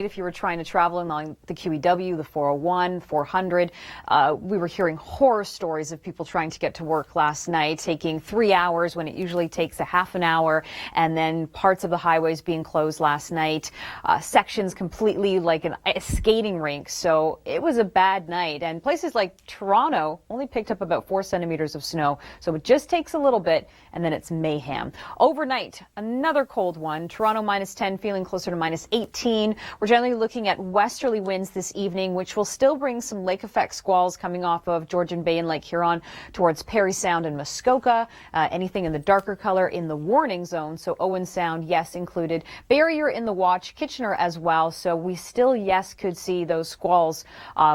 If you were trying to travel along the QEW, the 401, 400, we were hearing horror stories of people trying to get to work last night, taking 3 hours when it usually takes a half an hour, and then parts of the highways being closed last night, sections completely like a skating rink. So it was a bad night, and places like Toronto only picked up about 4 centimeters of snow. So it just takes a little bit, and then it's mayhem. Overnight, another cold one. Toronto -10, feeling closer to -18. We're generally looking at westerly winds this evening, which will still bring some lake effect squalls coming off of Georgian Bay and Lake Huron towards Parry Sound and Muskoka. Anything in the darker color in the warning zone. So Owen Sound, yes, included. Barrier in the watch, Kitchener as well. So we still, yes, could see those squalls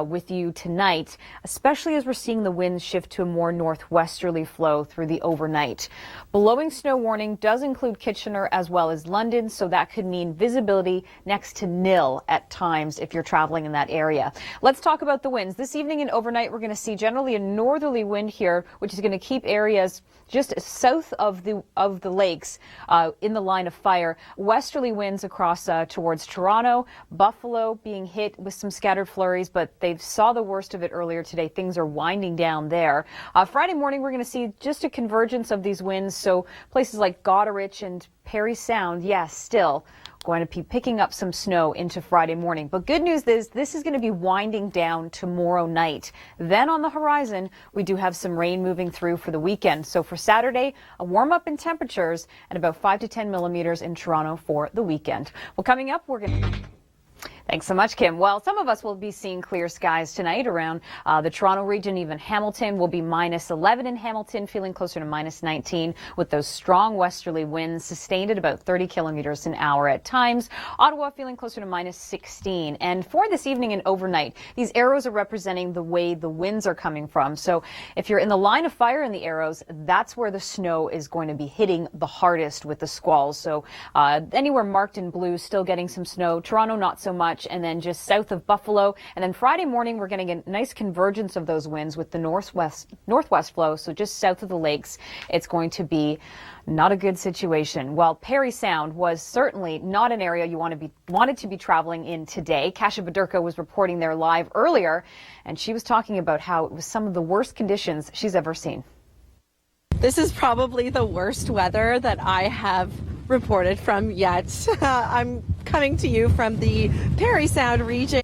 with you tonight, especially as we're seeing the winds shift to a more northwesterly flow through the overnight. Blowing snow warning does include Kitchener as well as London, so that could mean visibility next to nil at times if you're traveling in that area. Let's talk about the winds. This evening and overnight, we're going to see generally a northerly wind here, which is going to keep areas just south of the lakes in the line of fire. Westerly winds across towards Toronto, Buffalo being hit with some scattered flurries, but they saw the worst of it earlier today. Things are winding down there. Friday morning, we're going to see just a convergence of these winds. So places like Goderich and Parry Sound, yes, still going to be picking up some snow into Friday morning. But good news is this is going to be winding down tomorrow night. Then on the horizon, we do have some rain moving through for the weekend. So for Saturday, a warm up in temperatures and about 5 to 10 millimeters in Toronto for the weekend. Well, coming up, we're going to... Thanks so much, Kim. Well, some of us will be seeing clear skies tonight around the Toronto region. Even Hamilton will be -11 in Hamilton, feeling closer to -19 with those strong westerly winds sustained at about 30 kilometers an hour at times. Ottawa feeling closer to -16. And for this evening and overnight, these arrows are representing the way the winds are coming from. So if you're in the line of fire in the arrows, that's where the snow is going to be hitting the hardest with the squalls. So anywhere marked in blue, still getting some snow. Toronto, not so much. And then just south of Buffalo. And then Friday morning, we're getting a nice convergence of those winds with the northwest flow. So just south of the lakes, it's going to be not a good situation. Well, Parry Sound was certainly not an area you wanted to be traveling in today. Kasia Badurka was reporting there live earlier, and she was talking about how it was some of the worst conditions she's ever seen. This is probably the worst weather that I have reported from yet. I'm coming to you from the Parry Sound region.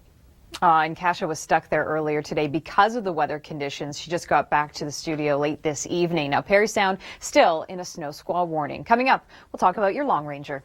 And Kasia was stuck there earlier today because of the weather conditions. She just got back to the studio late this evening. Now, Parry Sound still in a snow squall warning. Coming up, we'll talk about your Long Ranger.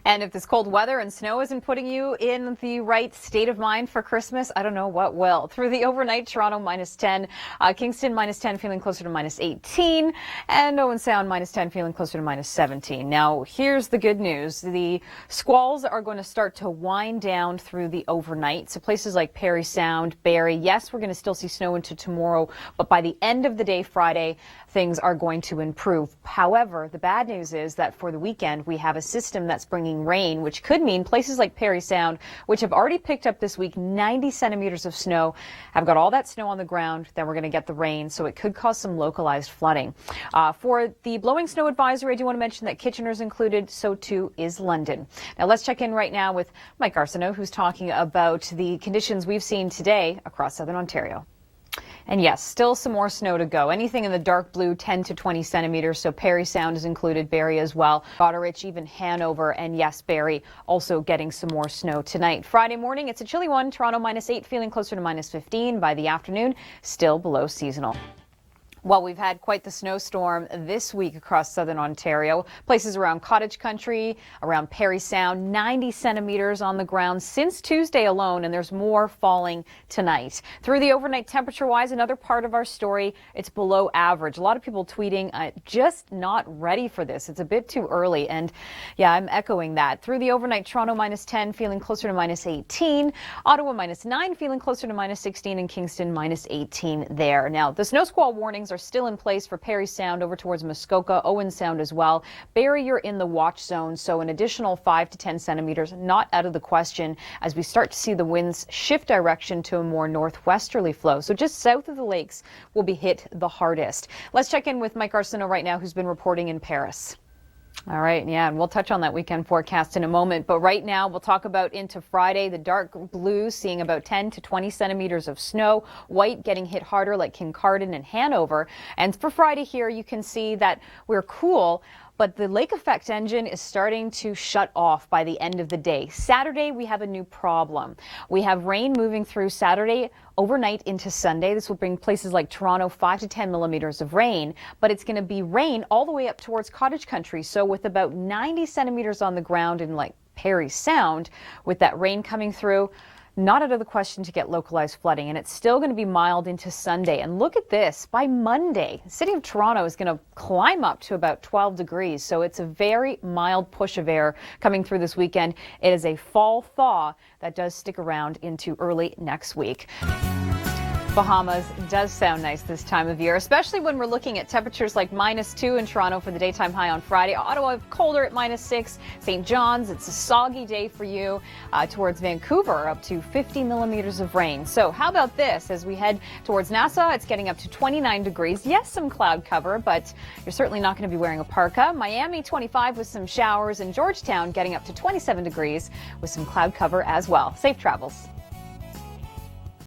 And if this cold weather and snow isn't putting you in the right state of mind for Christmas, I don't know what will. Through the overnight, Toronto -10, Kingston -10, feeling closer to -18, and Owen Sound -10, feeling closer to -17. Now, here's the good news. The squalls are going to start to wind down through the overnight. So places like Parry Sound, Barrie, yes, we're going to still see snow into tomorrow, but by the end of the day, Friday, things are going to improve. However, the bad news is that for the weekend, we have a system that's bringing rain, which could mean places like Parry Sound, which have already picked up this week 90 centimeters of snow, have got all that snow on the ground. Then we're going to get the rain, so it could cause some localized flooding. For the blowing snow advisory, I do want to mention that Kitchener's included, so too is London. Now let's check in right now with Mike Arsenault, who's talking about the conditions we've seen today across southern Ontario. And yes, still some more snow to go. Anything in the dark blue, 10 to 20 centimeters. So Parry Sound is included, Barrie as well. Goderich, even Hanover, and yes, Barrie also getting some more snow tonight. Friday morning, it's a chilly one. Toronto -8, feeling closer to -15 by the afternoon, still below seasonal. Well, we've had quite the snowstorm this week across southern Ontario. Places around Cottage Country, around Parry Sound, 90 centimeters on the ground since Tuesday alone, and there's more falling tonight. Through the overnight temperature-wise, another part of our story, it's below average. A lot of people tweeting, just not ready for this. It's a bit too early, and yeah, I'm echoing that. Through the overnight, Toronto -10, feeling closer to -18. Ottawa -9, feeling closer to -16, and Kingston -18 there. Now, the snow squall warnings are still in place for Parry Sound over towards Muskoka, Owen Sound as well. Barrie, you're in the watch zone, so an additional 5 to 10 centimeters not out of the question as we start to see the winds shift direction to a more northwesterly flow. So just south of the lakes will be hit the hardest. Let's check in with Mike Arsenault right now, who's been reporting in Paris. All right, yeah, and we'll touch on that weekend forecast in a moment. But right now, we'll talk about into Friday. The dark blue seeing about 10 to 20 centimeters of snow. White getting hit harder like Kincardine and Hanover. And for Friday here, you can see that we're cool, but the lake effect engine is starting to shut off by the end of the day. Saturday, we have a new problem. We have rain moving through Saturday overnight into Sunday. This will bring places like Toronto 5 to 10 millimeters of rain, but it's going to be rain all the way up towards Cottage Country. So with about 90 centimeters on the ground in like Parry Sound, with that rain coming through, not out of the question to get localized flooding, and it's still going to be mild into Sunday. And look at this, by Monday, the city of Toronto is going to climb up to about 12 degrees. So it's a very mild push of air coming through this weekend. It is a fall thaw that does stick around into early next week. Bahamas does sound nice this time of year, especially when we're looking at temperatures like -2 in Toronto for the daytime high on Friday. Ottawa colder at -6. St. John's, it's a soggy day for you. Towards Vancouver, up to 50 millimeters of rain. So how about this? As we head towards Nassau, it's getting up to 29 degrees. Yes, some cloud cover, but you're certainly not going to be wearing a parka. Miami, 25 with some showers, and Georgetown getting up to 27 degrees with some cloud cover as well. Safe travels.